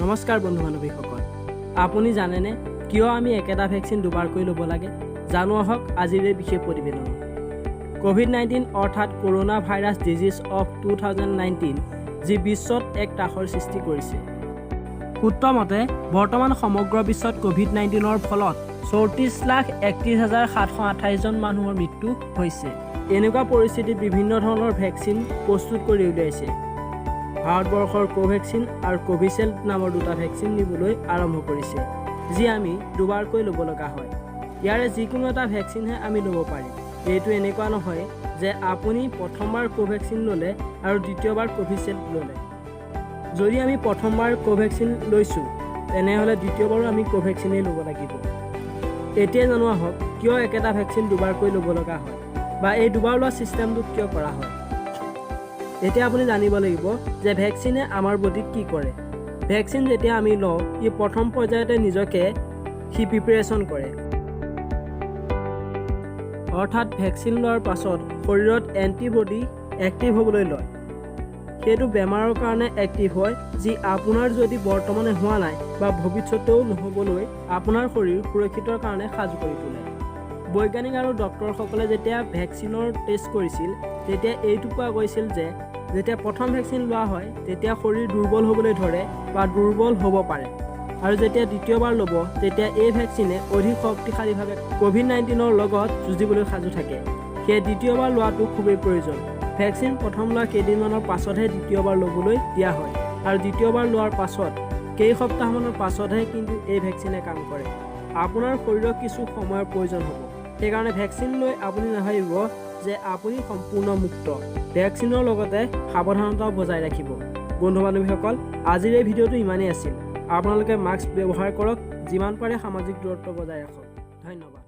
নমস্কাৰ বন্ধু বান্ধৱীসকল, আপুনি জানেনে কিয় আমি একেটা ভেকচিন দুবাৰকৈ ল'ব লাগে? জানো আহক আজিৰ এই বিশেষ প্ৰতিবেদনত। কোভিড-19 অৰ্থাৎ কৰোনা ভাইৰাছ ডিজিজ অফ 2019 যি বিশ্বত এক ত্ৰাসৰ সৃষ্টি কৰিছে। সূত্ৰ মতে বৰ্তমান সমগ্ৰ বিশ্বত কোভিড-19ৰ ফলত 34,31,728 জন মানুহৰ মৃত্যু হৈছে। এনেকুৱা পৰিস্থিতিত বিভিন্ন ধৰণৰ ভেকচিন প্ৰস্তুত কৰি উলিয়াইছে। ভাৰতবৰ্ষৰ কোভেক্সিন আৰু কোভিচিল্ড নামৰ দুটা ভেকচিন দিবলৈ আৰম্ভ কৰিছে, যি আমি দুবাৰকৈ ল'ব লগা হয়। ইয়াৰে যিকোনো এটা ভেকচিনহে আমি ল'ব পাৰিম। এইটো এনেকুৱা নহয় যে আপুনি প্ৰথমবাৰ কোভেক্সিন ল'লে আৰু দ্বিতীয়বাৰ কোভিচিল্ড ল'লে। যদি আমি প্ৰথমবাৰ কোভেক্সিন লৈছোঁ তেনেহ'লে দ্বিতীয়বাৰো আমি কোভেক্সিনেই ল'ব লাগিব। এতিয়া জানো আহক কিয় একেটা ভেকচিন দুবাৰকৈ ল'ব লগা হয় বা এই দুবাৰ লোৱা ছিষ্টেমটো কিয় কৰা হয়। এতিয়া আপুনি জানিব লাগিব যে ভেকচিনে আমাৰ বডিত কি কৰে। ভেকচিন যেতিয়া আমি লওঁ ই প্ৰথম পৰ্যায়তে নিজকে প্ৰিপেৰেশ্যন কৰে, অৰ্থাৎ ভেকচিন লোৱাৰ পাছত শৰীৰত এণ্টিবডি এক্টিভ হ'বলৈ লয়। সেইটো বেমাৰৰ কাৰণে এক্টিভ হয়, যি আপোনাৰ যদি বৰ্তমানে হোৱা নাই বা ভৱিষ্যতেও নহ'বলৈ আপোনাৰ শৰীৰ সুৰক্ষিতৰ কাৰণে সাজু কৰি তোলে। বৈজ্ঞানিক আৰু ডক্তৰসকলে যেতিয়া ভেকচিনৰ টেষ্ট কৰিছিল তেতিয়া এইটো পোৱা গৈছিল যে যেতিয়া প্ৰথম ভেকচিন লোৱা হয় তেতিয়া শৰীৰ দুৰ্বল হ'বলৈ ধৰে বা দুৰ্বল হ'ব পাৰে, আৰু যেতিয়া দ্বিতীয়বাৰ ল'ব তেতিয়া এই ভেকচিনে অধিক শক্তিশালীভাৱে কোভিড-19ৰ লগত যুঁজিবলৈ সাজু থাকে। সেয়ে দ্বিতীয়বাৰ লোৱাটো খুবেই প্ৰয়োজন। ভেকচিন প্ৰথম লোৱা কেইদিনমানৰ পাছতহে দ্বিতীয়বাৰ ল'বলৈ দিয়া হয়, আৰু দ্বিতীয়বাৰ লোৱাৰ পাছত কেইসপ্তাহমানৰ পাছতহে কিন্তু এই ভেকচিনে কাম কৰে। আপোনাৰ শৰীৰক কিছু সময়ৰ প্ৰয়োজন হ'ব। সেইকাৰণে ভেকচিন লৈ আপুনি নাভাবিব যে আপুনি সম্পূৰ্ণ মুক্ত। ভেকচিনৰ লগতে সাৱধানতাও বজাই ৰাখিব। বন্ধু বান্ধৱীসকল, আজিৰ এই ভিডিঅ'টো ইমানেই আছিল। আপোনালোকে মাস্ক ব্যৱহাৰ কৰক, যিমান পাৰে সামাজিক দূৰত্ব বজাই ৰাখক। ধন্যবাদ।